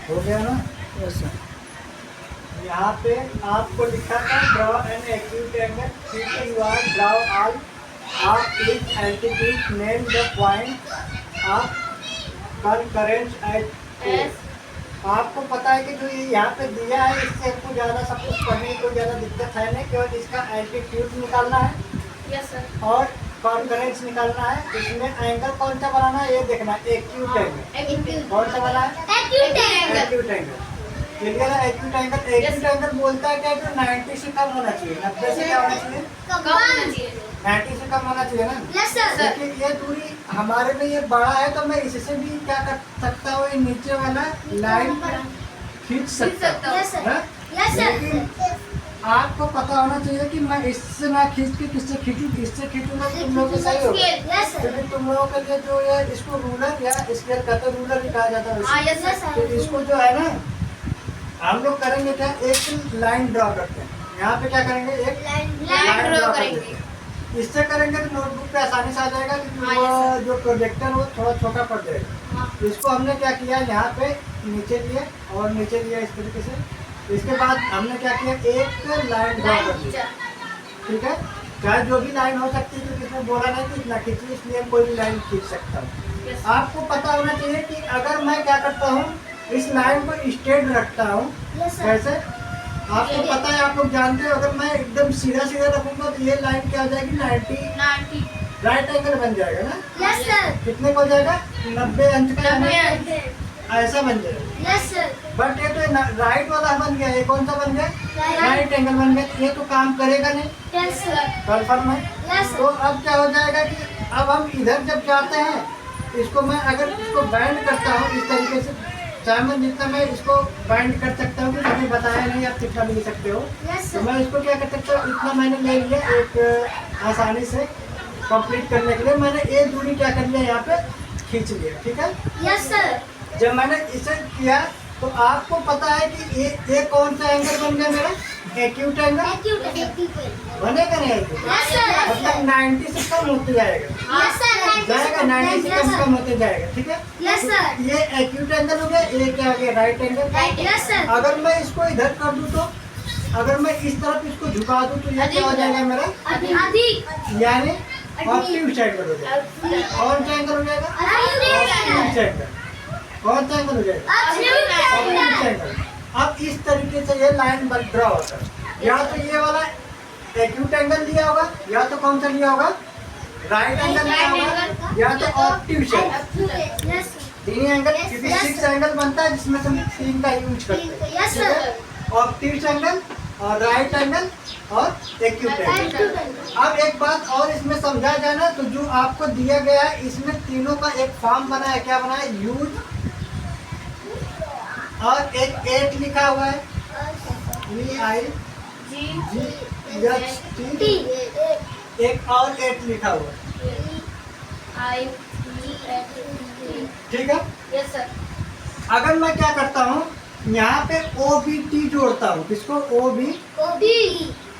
हो गया ना। Yes sir. यहाँ पे आपको लिखा था ड्रॉ एन एक्यूट एंगल, ठीक है, यू आर ड्रॉ ऑल आप is altitude name the point आप करेंट एट। आपको पता है कि जो ये यहाँ पे दिया है इससे आपको ज़्यादा सब कुछ पढ़ने की कोई ज़्यादा दिक्कत है नहीं, केवल इसका एल्टीट्यूड निकालना है। Yes sir. और कॉन्करेंस निकालना है। इसमें एंगल कौन सा बनाना है ये देखना है, एक्यूट एंगल कौन सा बना है, एक्यूट एंगल। क्लियर है, एक्यूट एंगल। एक्यूट एंगल बोलता है क्या, जो 90 से कम होना चाहिए, 90 से क्या होना चाहिए, कम होना चाहिए। 90 से कम होना चाहिए ना। Yes sir. लेकिन ये दूरी हमारे में ये बड़ा है तो मैं इससे भी क्या कर सकता हूँ, ये नीचे वाला लाइन खींच सकता हूँ। Yes sir. हाँ? Yes sir. लेकिन आपको पता होना चाहिए कि मैं इससे ना खींच के किससे खींचूं, किससे खींचूंगा तुम लोग के सही होगा। Yes sir. क्योंकि तुम लोगों के लिए जो है इसको रूलर या स्केल कहते हैं, रूलर भी कहा जाता है हाँ वैसे। Yes sir. तो इसको जो है ना हम लोग करेंगे क्या, एक लाइन ड्रॉ करते हैं। यहाँ पे क्या करेंगे, एक लाइन ड्रॉ करेंगे। इससे करेंगे तो नोटबुक पे आसानी से आ जाएगा, क्योंकि हाँ, वो जो प्रोजेक्टर वो थोड़ा छोटा पड़ जाएगा। हाँ। तो इसको हमने क्या किया, यहाँ पे नीचे लिए और नीचे लिया इस तरीके से। इसके बाद हमने क्या किया, एक लाइन ड्रॉ कर दी, ठीक है। चाहे जो भी लाइन हो सकती है, क्योंकि इसमें बोला नहीं कि इतना खींचिए, इसलिए कोई भी लाइन खींच सकता हूँ। आपको पता होना चाहिए कि अगर मैं क्या करता हूँ, इस लाइन को स्ट्रेट रखता हूँ, कैसे आपको पता है, आप लोग जानते हो, अगर मैं एकदम सीधा सीधा रखूंगा तो ये लाइन क्या हो जाएगी, 90 राइट एंगल बन जाएगा ना। Yes sir. कितने को हो जाएगा, 90 अंश का ऐसा बन जाएगा। Yes sir. बट ये तो राइट वाला बन गया, ये कौन सा बन गया, राइट एंगल बन गया। ये तो काम करेगा नहीं, यस सर। कन्फर्म है। यस तो अब क्या हो जाएगा कि अब हम इधर जब जाते हैं, इसको मैं अगर इसको बैंड करता हूँ इस तरीके से, चाहे मैं जितना मैं इसको बैंड कर सकता हूँ, कि मैंने बताया नहीं, आप कितना भी ले सकते हो। तो मैं इसको क्या कर सकता हूँ, इतना मैंने ले लिया एक आसानी से कंप्लीट करने के लिए। मैंने ये दूरी क्या कर लिया, यहाँ पे खींच लिया, ठीक है। Yes sir. जब मैंने इसे किया तो आपको पता है कि ये कौन सा एंगल बन गया मेरा, एक्यूट एंगल बनेगा नहीं, यस सर। मतलब 90 से कम होते जाएगा, यस सर। जाएगा 90 से कम होते जाएगा, ठीक है। Yes sir. ये एक्यूट एंगल हो गया, ये क्या हो गया, राइट एंगल। Yes sir. अगर मैं इसको इधर कर दूं तो, अगर मैं इस तरफ इसको झुका दूं तो ये क्या हो जाएगा मेरा, अधिक यानी ऑब्ट्यूज एंगल हो जाएगा। कौन सा एंगल हो जाएगा, ऑब्ट्यूज एंगल। कौन सा एंगल हो जाएगा, ऑब्ट्यूज एंगल। अब इस तरीके से ये लाइन ड्रॉ होता है, या तो ये वाला एक्यूट एंगल लिया होगा, या तो कौन सा लिया होगा, राइट एंगल लिया होगा, या तो ऑब्ट्यूज एंगल। यस तीन एंगल, क्योंकि 6 एंगल बनता है जिसमें से हम 3 का यूज करते हैं। Yes sir. ऑब्ट्यूज एंगल और राइट एंगल और एक्यूट एंगल। अब एक बात और इसमें समझा जाना, तो जो आपको दिया गया है इसमें तीनों का एक फॉर्म बना है, क्या बना है, यूज, और एक एट लिखा हुआ है, VIGHT, एक और एट लिखा हुआ है, ठीक है। Yes sir. अगर मैं क्या करता हूँ, यहाँ पे OBT जोड़ता हूँ, किसको,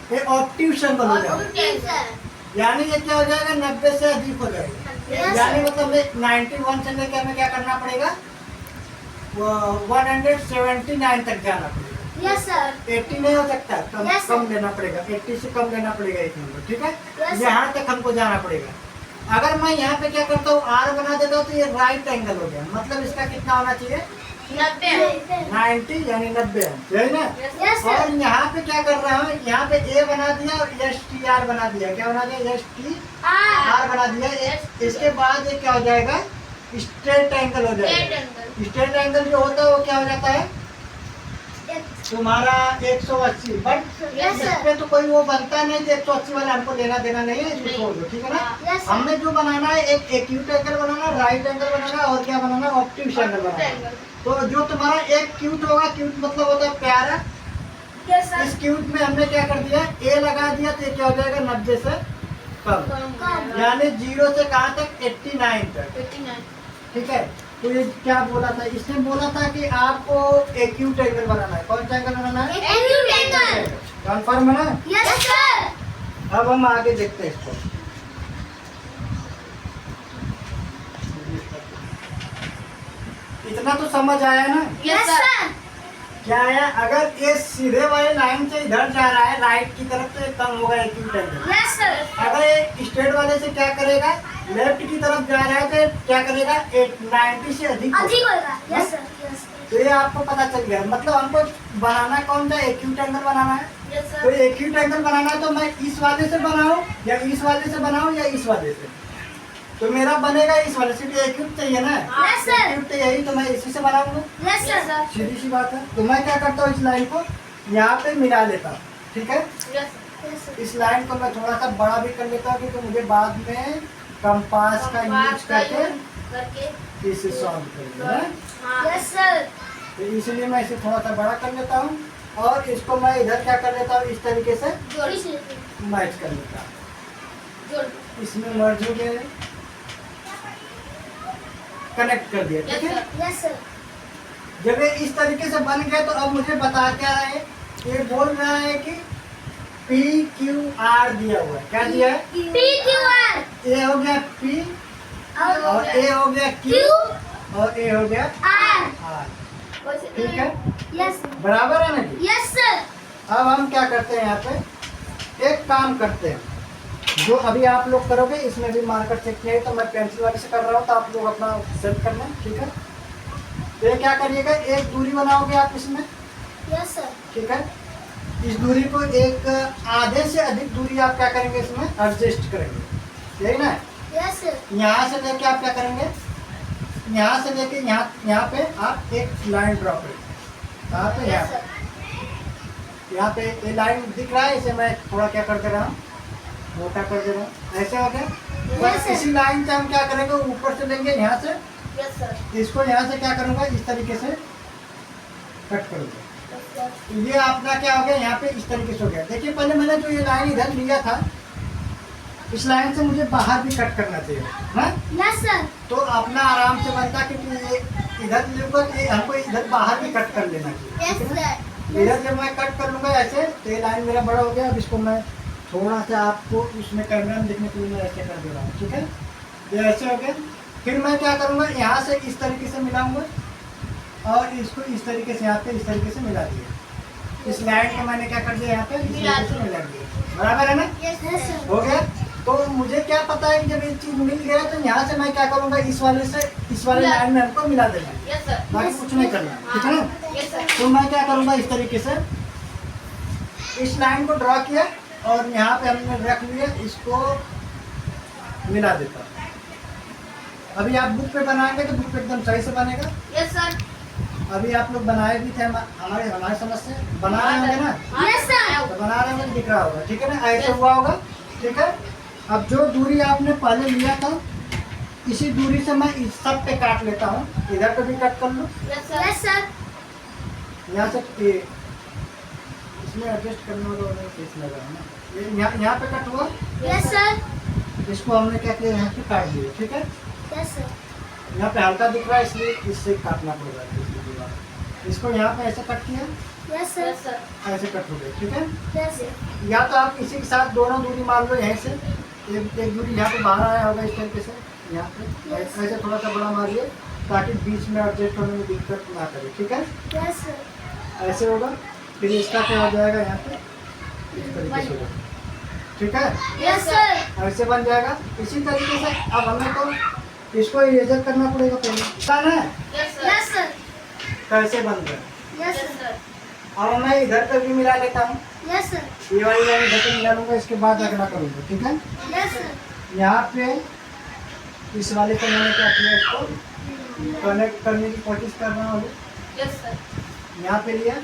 ये ऑब्ट्यूज एंगल हो जाएगा, यानी ये क्या हो जाएगा, 90 से अधिक हो जाएगा। यानी मतलब 91 से लेकर हमें क्या करना पड़ेगा, 179 तक जाना पड़ेगा। Yes sir. 80 नहीं हो सकता, कम Yes, sir. कम लेना पड़ेगा, 80 से कम लेना पड़ेगा एक नंबर, ठीक है। Yes, sir. यहाँ तक हमको जाना पड़ेगा। अगर मैं यहाँ पे क्या करता हूँ, R बना देता हूँ, तो ये राइट एंगल हो गया, मतलब इसका कितना होना चाहिए, 90 यानी 90, यही ना। Yes sir. और यहाँ पे क्या कर रहा हूँ, यहाँ पे A बना दिया और STR बना दिया, क्या बना दिया, STR बना दिया। इसके बाद ये क्या हो जाएगा, स्ट्रेट एंगल हो जाएगा। स्ट्रेट एंगल जो होता है वो क्या हो जाता है, तुम्हारा 180। But Yes, sir. इसमें तो कोई वो बनता नहीं, तो 180 वाला हमको लेना देना नहीं है, इसको छोड़ दो, ठीक है ना। Yes, sir. हमने जो बनाना है, एक एक्यूट एंगल बनाना, राइट एंगल बनाना, और क्या बनाना, ऑब्ट्यूज एंगल बनाना। तो जो तुम्हारा एक क्यूट होगा, क्यूट मतलब होता है प्यारा, यस सर। इस क्यूट में हमने क्या कर दिया, A लगा दिया, तो ये क्या हो जाएगा, 90 से कम, यानी 0 से कहाँ तक, 89 तक, ठीक है। तो ये क्या बोला था, इसने बोला था कि आपको एक्यूट एंगल बनाना है, कौन सा एंगल बनाना है, कन्फर्म है ना। Yes sir. अब हम आगे देखते हैं इसको। इतना तो समझ आया ना? Yes sir. क्या है, अगर ये सीधे वाले लाइन से इधर जा रहा है राइट की तरफ तो ये कम होगा एक्यूट एंगल। Yes sir. अगर ये स्ट्रेट वाले से क्या करेगा, लेफ्ट की तरफ जा रहा है तो क्या करेगा, 90 से अधिक अधिक होगा। होगा। Yes sir. यस तो ये आपको पता चल गया। मतलब हमको बनाना कौन सा, एक्यूट एंगल बनाना है। यस तो सर। एक्यूट एंगल बनाना है तो मैं इस वाले से बनाऊं या इस वाले से बनाऊं या इस वाले से, तो मेरा बनेगा इस वाले से। तो एक्यूट चाहिए ना, यस सर। एक्यूट तो यही, तो मैं इसी से बनाऊंगा। Yes sir. सीधी सी बात है। तो मैं क्या करता हूँ, इस लाइन को यहाँ पे मिला लेता हूँ, ठीक है। यस इस लाइन को मैं थोड़ा सा बड़ा भी कर लेता हूँ क्योंकि मुझे बाद में कंपास का यूज करके इसे सॉल्व करना है। सर। Yes sir. तो इसलिए मैं इसे थोड़ा सा बड़ा कर लेता हूँ और इसको मैं इधर क्या कर लेता हूँ, इस तरीके से मैच कर लेता हूँ। इसमें मर्ज हो गया, कनेक्ट कर दिया, ठीक है। Yes sir. जब ये इस तरीके से बन गया तो अब मुझे बता क्या रहा है, ये बोल रहा है कि PQR दिया हुआ है। क्या दिया है, PQR। ए हो गया P और ए हो गया Q और ए हो गया R, ठीक है। यस बराबर है ना जी। Yes sir. अब हम क्या करते हैं, यहाँ पे एक काम करते हैं, जो अभी आप लोग करोगे इसमें भी मार्कर चेक किया है तो मैं पेंसिल वाले से कर रहा हूँ, तो आप लोग अपना सेट कर लें, ठीक है। तो ये क्या करिएगा, एक दूरी बनाओगे आप इसमें, यस सर। ठीक है। इस दूरी को एक आधे से अधिक दूरी आप क्या करेंगे, इसमें एडजस्ट करेंगे, यही ना। Yes sir. यहाँ से लेके आप क्या करेंगे, यहाँ से लेके यहाँ पे आप एक लाइन ड्रॉ करेंगे। कहाँ पे, यहाँ पे ये लाइन दिख रहा है, इसे मैं थोड़ा क्या कर दे रहा हूँ, मोटा कर दे रहा हूँ, ऐसे हो गया। बस इसी लाइन से हम क्या करेंगे, ऊपर से लेंगे यहाँ से, यस सर। इसको यहाँ से क्या करूँगा, इस तरीके से कट करूँगा। तो ये अपना क्या हो गया, यहाँ पे इस तरीके से हो गया। देखिए पहले मैंने जो ये लाइन इधर लिया था, इस लाइन से मुझे बाहर भी कट करना चाहिए, हाँ। Yes sir. तो अपना आराम से बनता, क्योंकि ये इधर लूँगा तो ये हमको इधर बाहर भी कट कर लेना चाहिए, यस ठीक है ना? सर। इधर जब मैं कट कर लूँगा ऐसे, तो ये लाइन मेरा बड़ा हो गया। अब इसको मैं थोड़ा सा आपको उसमें कैमरा में देखने के लिए मैं ऐसे कर दे रहा हूँ, ठीक है। ये ऐसे हो गया। फिर मैं क्या करूँगा, यहाँ से इस तरीके से मिलाऊंगा और इसको इस तरीके से यहाँ पे इस तरीके से मिला दिया। इस लाइन को मैंने क्या कर दिया, यहाँ पे इस तरीके से मिला दिया, बराबर है ना। Yes sir. हो गया। तो मुझे क्या पता है कि जब ये चीज़ मिल गया तो यहाँ से मैं क्या करूँगा, इस वाले से इस वाले लाइन में हमको मिला देना है, यस सर। बाकी कुछ नहीं करना, ठीक है ना। Yes sir. तो मैं क्या करूँगा, इस तरीके से इस लाइन को ड्रॉ किया और यहाँ पे हमने रख लिया, इसको मिला देता हूँ। अभी आप बुक पे बनाएंगे तो बुक पे एकदम सही से बनेगा। Yes sir. अभी आप लोग बनाए भी थे, हमारे समझ से बना रहे होंगे ना, यस सर। तो बना रहे होंगे, दिख रहा होगा, ठीक है ना, ऐसे हुआ होगा, ठीक है। अब जो दूरी आपने पहले लिया था, इसी दूरी से मैं इस सब पे काट लेता हूँ। इधर पे भी कट कर लूँ, यस सर। Yes sir. यहाँ से इसमें एडजस्ट करने वाला फेस लगा है ना, ये यहाँ पे कट हुआ। Yes sir. इसको हमने क्या किया, यहाँ पे काट दिया, ठीक है। Yes sir. यहाँ पे हल्का दिख रहा है इसलिए इससे काटना पड़ रहा है, इसको यहाँ पे ऐसे कट किया, यस सर। Yes sir. ऐसे कट हो गया, ठीक है। Yes sir. या तो आप इसी के साथ दोनों दूरी मान लो, यहीं से एक दूरी यहाँ पे बाहर आया होगा इस तरीके से, यहाँ पे ऐसे थोड़ा सा बड़ा मारिए ताकि बीच में एडजस्ट होने में दिक्कत ना करे, ठीक है। Yes sir. ऐसे होगा। फिर इसका क्या हो जाएगा, यहाँ पे इस तरीके से होगा, ठीक है। Yes sir. ऐसे बन जाएगा। इसी तरीके से अब हमें तो इसको इरेजर करना पड़ेगा पहले, है ना। Yes sir. कैसे बन रहा है, यस सर। अब मैं इधर पे भी मिला लेता हूँ, यस सर। ये वाली लाइन इधर पे मिला लूँगा, इसके बाद अगला करूँगा, ठीक है। Yes sir. यहाँ पे इस वाले से मैंने क्या किया, इसको कनेक्ट करने की कोशिश कर रहा हूँ। Yes sir. यहाँ पे लिया,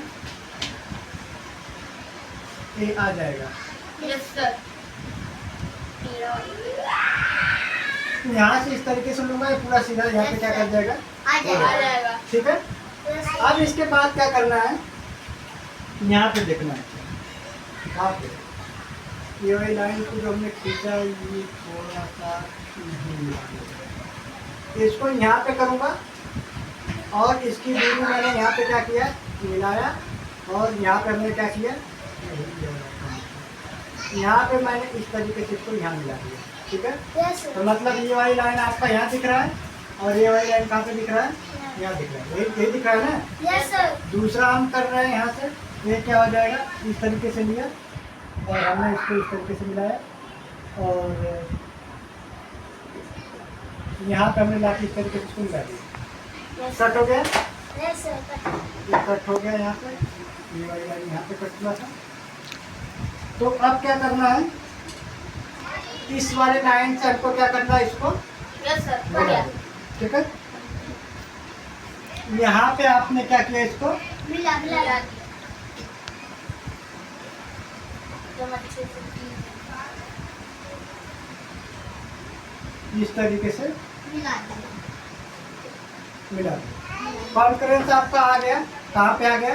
ये आ जाएगा। Yes sir. यहाँ से इस तरीके से लूँगा, ये पूरा सीधा यहाँ पे क्या कर जाएगा, आ जाएगा। ठीक है। अब इसके बाद क्या करना है, यहाँ पे देखना है, यहाँ पे ये वाली लाइन को जो हमने खींचा, ये थोड़ा सा इसको यहाँ पे करूँगा और इसकी दूरी मैंने यहाँ पे क्या किया, मिलाया और यहाँ पे हमने क्या किया, यहाँ पे मैंने इस तरीके से इसको यहाँ मिला दिया, ठीक है। यस तो सर। मतलब ये वाली लाइन आपका यहाँ दिख रहा है और ये वाली लाइन कहाँ पे दिख रहा है? यहाँ दिख रहा है, यही दिख रहा है ना। Yes sir. दूसरा हम कर रहे हैं यहाँ से, ये क्या हो जाएगा, इस तरीके से लिया और हमने इसको इस तरीके से मिलाया और यहाँ पे हमने लाके इस तरीके से इसको मिला दिया। कट हो गया, यस सर। ये कट हो गया यहाँ पे, ये वाली लाइन यहाँ पे कट हुआ था। तो अब क्या करना है, इस वाले लाइन से हमको क्या करना है, इसको यस सर। मिला देना, ठीक है। यहाँ पे आपने क्या किया, इसको मिला मिला इस तरीके से मिला मिला दिया। कॉन्फ्रेंस आपका आ गया, कहाँ पे आ गया,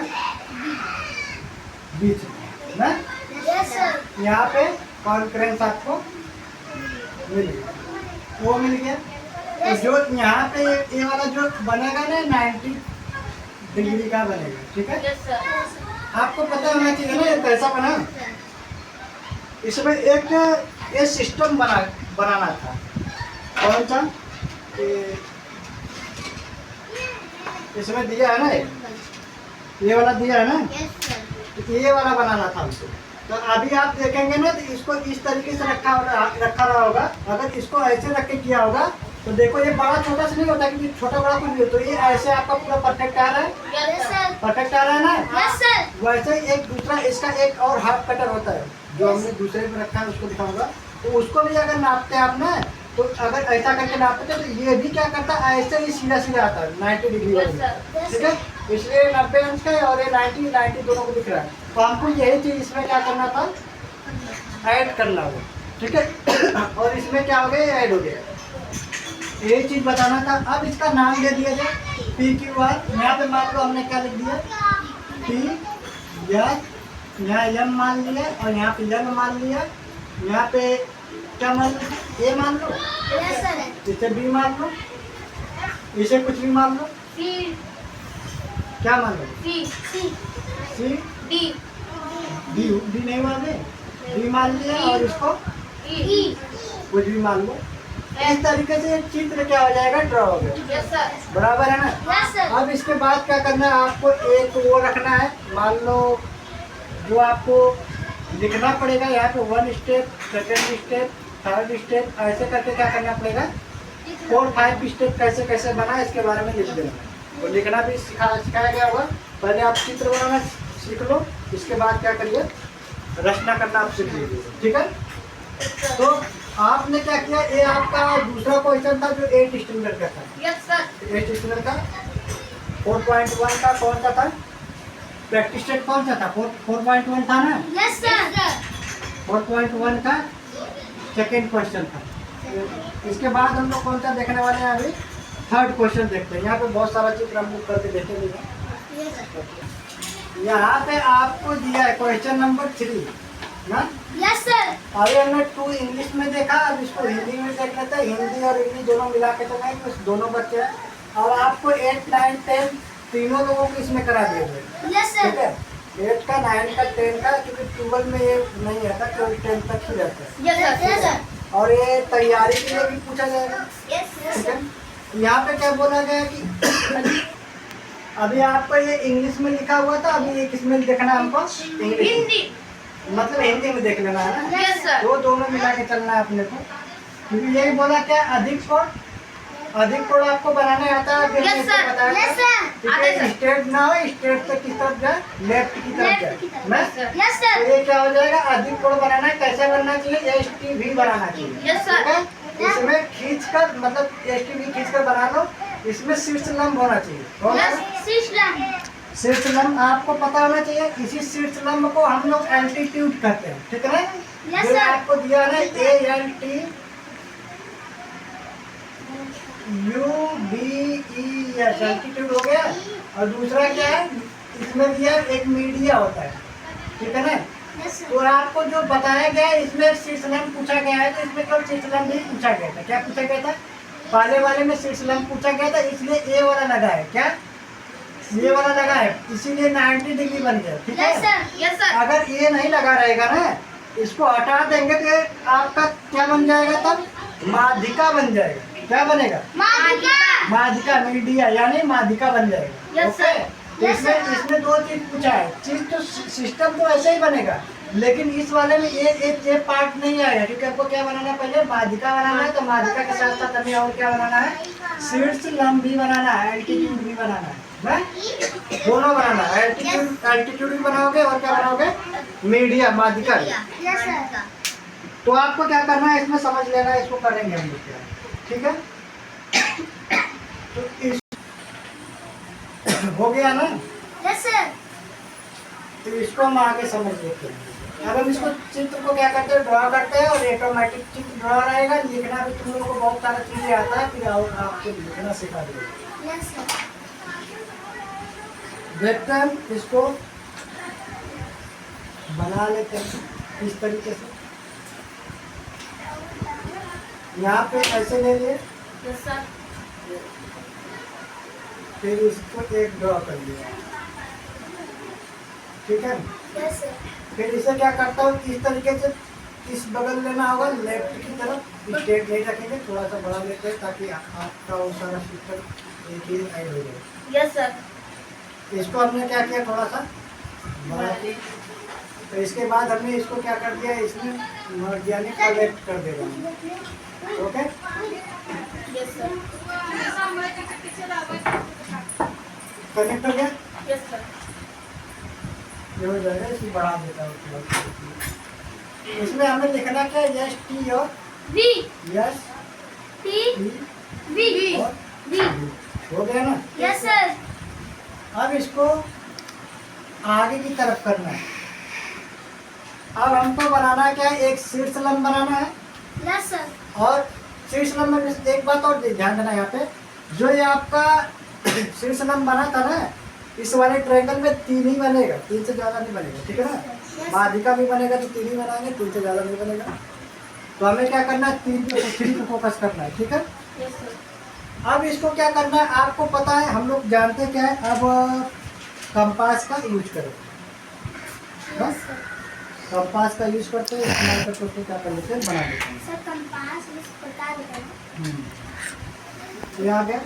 बीच में ना। Yes sir. यहाँ पे कॉन्फ्रेंस आपको मिल गया, वो मिल गया। तो जो यहाँ पे ये वाला जो बनेगा ना 90 डिग्री का बनेगा, ठीक है। Yes sir. आपको पता होना चाहिए ना ये कैसा बना। इसमें एक ये सिस्टम बनाना था, कौन सा, इसमें दिया है ना, ये वाला दिया है ना, यस सर। तो ये वाला बनाना था हमको। तो अभी आप देखेंगे ना तो इसको इस तरीके से रखा रहा होगा। अगर इसको ऐसे रख के किया होगा तो देखो ये बड़ा छोटा से नहीं होता, क्योंकि छोटा बड़ा कुछ भी हो। तो ये ऐसे आपका पूरा परफेक्ट आ रहा है, यस सर। परफेक्ट आ रहा है ना। Yes sir. वैसे ही एक दूसरा इसका एक और हाफ कटर होता है जो हमने दूसरे में रखा है, उसको दिखाऊंगा। तो उसको भी अगर नापते हैं आप ना, तो अगर ऐसा करके नापते हैं तो ये भी क्या करता है, ऐसे ही सीधा सीधा आता है 90 डिग्री यस वाला, सर। ठीक है। इसलिए 90 अंश का है और ये 90 दोनों को दिख रहा है। तो हमको यही चीज इसमें क्या करना था, ऐड करना होगा, ठीक है। और इसमें क्या हो गया, ऐड हो गया, यही चीज बताना था। अब इसका नाम दे दिया जाए PQR। यहाँ पे मान लो हमने क्या लिख दिया, P यस, यहाँ M मान लिया और यहाँ पे M मान लिया। यहाँ पे क्या मान लो, A मान लो, यस सर। इसे B मान लो, इसे कुछ भी मान लो, सी क्या मान लो, सी सी C डी D नहीं मान ले, D मान लिया और इसको ई कुछ भी मान लो। इस तरीके से चित्र क्या हो जाएगा, ड्रॉ हो गया, यस सर। बराबर है ना। Yes sir. अब इसके बाद क्या करना है, आपको एक वो रखना है, मान लो जो आपको लिखना पड़ेगा यहाँ पे 1 step, 2nd step, 3rd step, ऐसे करके क्या करना पड़ेगा, 4, 5 स्टेप कैसे कैसे बना है इसके बारे में लिख देना। तो लिखना भी सिखाया गया होगा। पहले आप चित्र बनाना सीख लो, इसके बाद क्या करिए, रचना करना आप सीख लीजिए, ठीक है। तो आपने क्या किया, ये आपका दूसरा क्वेश्चन था जो 8 स्टैंडर्ड का था। Yes sir. 8 स्टैंडर्ड का 4.1 का कौन सा था, प्रैक्टिस सेट कौन सा था, 4.1 था ना। Yes sir. 4.1 का सेकेंड क्वेश्चन था। इसके बाद हम लोग कौन सा देखने वाले हैं, अभी 3rd क्वेश्चन देखते हैं। यहाँ पे बहुत सारा चित्र हम लोग करके देखेंगे। यहाँ पे आपको दिया है क्वेश्चन नंबर 3 ना। Yes sir. अभी हमने 2 इंग्लिश में देखा, अब इसको हिंदी में देख लेते हैं। हिंदी और इंग्लिश दोनों मिला के चलेंगे, दोनों बच्चे हैं। और आपको 8, 9, 10 तीनों लोगों को इसमें करा दिया गया, यस ठीक सर। है। 8 का, 9 का, 10 का, क्योंकि 12 में ये नहीं आता, केवल 10 तक ही रहता है। Yes sir. Yes sir. और ये तैयारी के लिए भी पूछा जाएगा, यस ठीक सर। है। यहाँ पे क्या बोला गया कि अभी आपको ये इंग्लिश में लिखा हुआ था, अभी ये किस में देखना है हमको, इंग्लिश में। हिंदी। मतलब हिंदी में देख लेना है ना। Yes sir. वो दोनों मिला के चलना है अपने को, क्योंकि यही बोला क्या, अधिक कोण आपको बनाने आता है। अभी हमने यस इसको सर। बताया था। Yes sir. ठीक आता है है, सर। स्ट्रेट ना हो, स्ट्रेट से किस तरफ जाए, लेफ्ट की तरफ जाए ना। यस तो सर। ये क्या हो जाएगा, अधिक कोण बनाना है, कैसे बनना चाहिए, ST भी बनाना चाहिए, यस सर। ठीक है। इसमें खींचकर, मतलब ST भी खींचकर बना लो। इसमें शीर्ष लंब होना चाहिए, होगा? Yes system. शीर्ष लंब आपको पता होना चाहिए। इसी शीर्ष लंब को हम लोग एल्टीट्यूड कहते हैं, ठीक है ना। यस जो सर। आपको दिया है ALTUBES, एल्टीट्यूड हो गया। और दूसरा क्या है, इसमें दिया एक मीडिया होता है, ठीक है ना। Yes sir. तो आपको जो बताया गया है, इसमें शीर्ष लंब पूछा गया है, तो इसमें केवल शीर्ष लंब ही पूछा गया था। क्या पूछा गया था, पहले वाले में शीर्ष लंब पूछा गया था, इसलिए A वाला लगा है, क्या ये वाला लगा है, इसीलिए 90 डिग्री बन गया, ठीक यस है। सर। Yes sir. अगर ये नहीं लगा रहेगा ना, इसको हटा देंगे तो आपका क्या बन जाएगा, तब माध्यिका बन जाएगा। क्या बनेगा, माध्यिका। माध्यिका मीडिया यानी माध्यिका बन जाएगा। Yes, sir. तो Yes, इसमें sir. इसमें दो चीज पूछा है, चीज तो सिस्टम तो ऐसे ही बनेगा, लेकिन इस वाले में एक पार्ट नहीं आएगा, क्योंकि आपको क्या बनाना है, पहले माध्यिका बनाना है। तो माध्यिका के साथ साथ हमें और क्या बनाना है, शीर्ष लंब भी बनाना है, एल्टीट्यूड भी बनाना है ना? दोनों बनाना है, एल्टीट्यूड भी बनाओगे और क्या बनाओगे, मीडिया माध्यिका। Yes, sir. तो आपको क्या करना है, इसमें समझ लेना है, इसको करेंगे हम लोग क्या, ठीक है? तो इस हो गया ना? Yes, sir. तो इसको हम आगे समझ लेते हैं। अब हम इसको चित्र को क्या करते हैं, ड्रॉ करते हैं, और ऑटोमेटिक चित्र ड्रॉ रहेगा। लिखना भी तुम लोगों को बहुत सारा चीजें आता है, फिर आपको लिखना सिखा देगा। Yes, sir. देखते हैं इसको बना लेते हैं इस तरीके से। यहाँ पे ऐसे ले लिए, Yes, sir. फिर इसको एक ड्रॉ कर लिया, ठीक है? Yes, sir. फिर इसे क्या करता हूँ, इस तरीके से इस बगल लेना होगा, लेफ्ट की तरफ स्ट्रेट नहीं रखेंगे, थोड़ा सा बड़ा लेते हैं ताकि आपका वो सारा सिस्टम एक ही साइड हो जाए। Yes, sir. इसको हमने क्या किया, थोड़ा सा बड़ा किया। तो इसके बाद हमने इसको क्या कर दिया, इसमें मर्ज यानी कलेक्ट कर देगा। Okay, Yes, sir. कनेक्ट हो गया, Yes, sir. ये हो जाएगा। इसको बढ़ा देता हूँ थोड़ा। इसमें हमें लिखना क्या है, यस टी और V. Yes T. T V. और V. हो गया ना? Yes, sir. अब इसको आगे की तरफ करना है। अब हमको बनाना है क्या, एक शीर्ष लंब बनाना है। Yes, sir. और शीर्ष लंब में एक बात और ध्यान देना, यहाँ पे जो ये आपका शीर्ष लंब बना था ना, इस वाले ट्रायंगल में 3 ही बनेगा, 3 से ज्यादा नहीं बनेगा, ठीक है ना? माध्यिका भी बनेगा तो 3 ही बनाएंगे, 3 से ज्यादा नहीं बनेगा। तो हमें क्या करना है, 3 पे फोकस करना है, ठीक है? Yes, sir. अब इसको क्या करना है, आपको पता है, हम लोग जानते क्या है। अब कंपास का यूज करें, Yes, sir. कंपास का यूज करते हैं, इस्तेमाल करके उसको क्या कर लेते हैं, बना लेते हैं। Sir, compass इस प्रकार है। ये आ गया।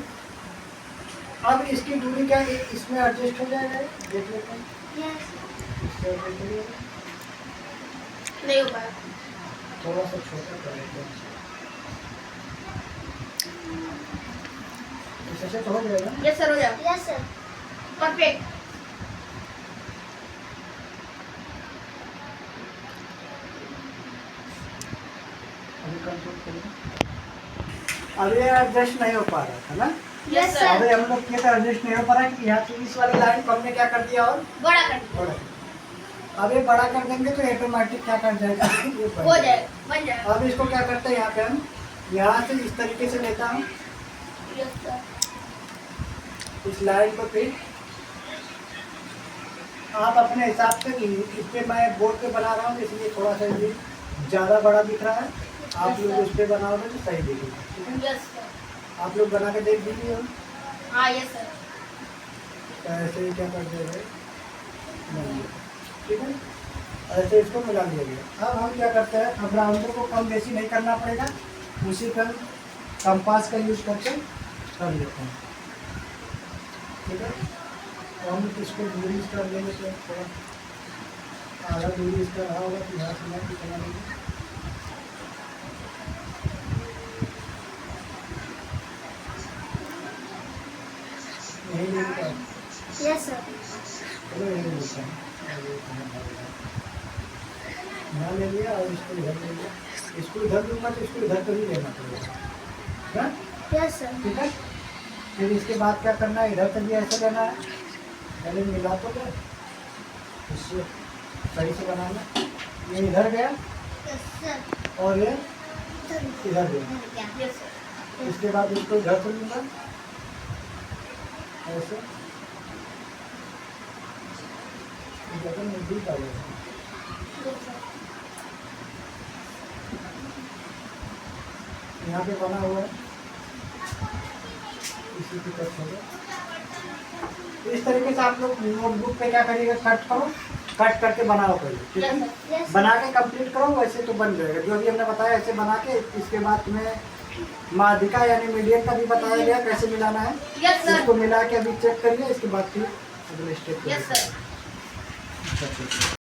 अब इसकी दूरी क्या है, इसमें एडजस्ट हो जाएगा, देख लेते हैं। Yes, sir. इससे adjust हो जाएगा। नहीं हो पाया। थोड़ा सा छोटा कर लेते हैं, इससे तो हो जाएगा। Yes, sir. हो जाओ। Yes, sir. Perfect. अभी कंट्रोल करें। अब ये एडजस्ट नहीं हो पा रहा था ना, Yes, sir. अभी हम लोग क्या एडजस्ट नहीं हो पा रहा है कि यहाँ से इस वाली लाइन को हमने क्या कर दिया, और बड़ा कर दिया। बड़ा। अब ये बड़ा कर देंगे तो ऑटोमेटिक क्या कर जाएगा, ये बन हो जाएगा। जाएगा, बन जाएगा। अब इसको क्या करते हैं, यहाँ पे हम यहाँ से इस तरीके से लेता हूँ Yes, sir. इस लाइन को, फिर आप अपने हिसाब से, इस पे मैं बोर्ड पे बना रहा हूँ इसलिए थोड़ा सा ये ज़्यादा बड़ा दिख रहा है, आप लोग उस पर बनाओगे तो सही दिखेगा, ठीक है? Yes, sir. आप लोग बना के देख दीजिए, हाँ, yes, sir. ऐसे ही क्या कर देंगे, ठीक है? ऐसे इसको मिला दिया गया। अब हम क्या करते हैं, अब राउंडर को कम बेसी नहीं करना पड़ेगा, उसी का कंपास का यूज करके कर लेते हैं, ठीक है? तो हम इसको दूरी इसका लेंगे, तो थोड़ा आधा दूरी इसका रहा होगा, तो यहाँ से मैं कितना लेंगे, यही लेंगे। Yes, sir. चलो यही लेते हैं, यहाँ ले लिया और इसको इधर ले लिया। इसको इधर दूंगा तो इसको इधर पर ही लेना पड़ेगा ना, Yes, sir. ठीक है? फिर इसके बाद क्या करना है, इधर से भी ऐसे लेना है, पहले मिला तो दे, इससे सही से बनाना। ये इधर गया Yes, sir. और ये इधर गया। Yes, sir. इसके बाद इसको इधर से लूँगा ऐसे, इधर नजदीक आ जाएगा। Yes, sir. यहाँ पे बना हुआ है, इसी की कट होगा। इस तरीके से आप लोग नोटबुक पे क्या करिएगा, कट करो, कट करके बनाओ पहले, ठीक है? Yes, sir. बना के कंप्लीट करो, वैसे तो बन जाएगा। जो भी हमने बताया ऐसे बना के, इसके बाद तुम्हें माध्यिका यानी मीडियन का भी बताया गया कैसे मिलाना है। Yes sir. इसको मिला के अभी चेक करिए, इसके बाद फिर अगले स्टेप यस सर। पे